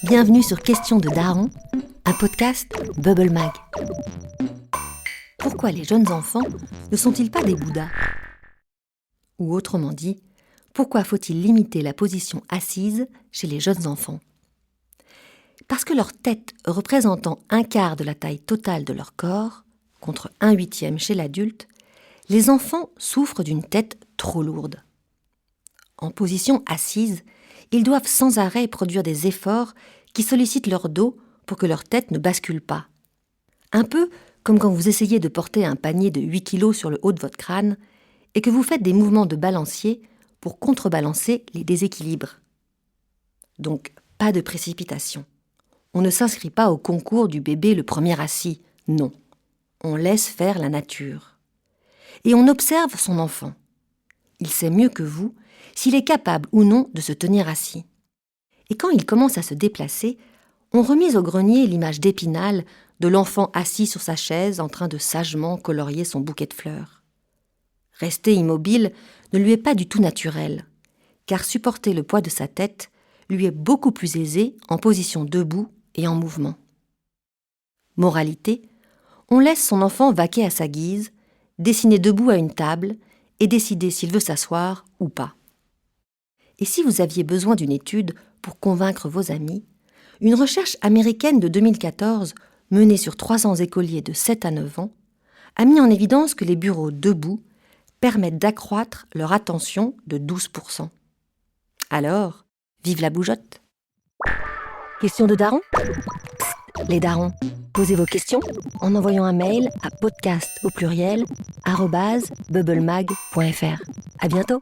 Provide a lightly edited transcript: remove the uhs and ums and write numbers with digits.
Bienvenue sur Questions de Daron, un podcast Bubble Mag. Pourquoi les jeunes enfants ne sont-ils pas des bouddhas ? Ou autrement dit, pourquoi faut-il limiter la position assise chez les jeunes enfants ? Parce que leur tête représentant un quart de la taille totale de leur corps, contre 1/8 chez l'adulte, les enfants souffrent d'une tête trop lourde. En position assise, ils doivent sans arrêt produire des efforts qui sollicitent leur dos pour que leur tête ne bascule pas. Un peu comme quand vous essayez de porter un panier de 8 kg sur le haut de votre crâne et que vous faites des mouvements de balancier pour contrebalancer les déséquilibres. Donc, pas de précipitation. On ne s'inscrit pas au concours du bébé le premier assis, non. On laisse faire la nature. Et on observe son enfant. Il sait mieux que vous s'il est capable ou non de se tenir assis. Et quand il commence à se déplacer, on remise au grenier l'image d'Épinal de l'enfant assis sur sa chaise en train de sagement colorier son bouquet de fleurs. Rester immobile ne lui est pas du tout naturel, car supporter le poids de sa tête lui est beaucoup plus aisé en position debout et en mouvement. Moralité, on laisse son enfant vaquer à sa guise, dessiner debout à une table et décider s'il veut s'asseoir ou pas. Et si vous aviez besoin d'une étude pour convaincre vos amis, une recherche américaine de 2014, menée sur 300 écoliers de 7 à 9 ans, a mis en évidence que les bureaux debout permettent d'accroître leur attention de 12%. Alors, vive la bougeotte! Question de daron ? Les darons, posez vos questions en envoyant un mail à podcast@bubblemag.fr. À bientôt!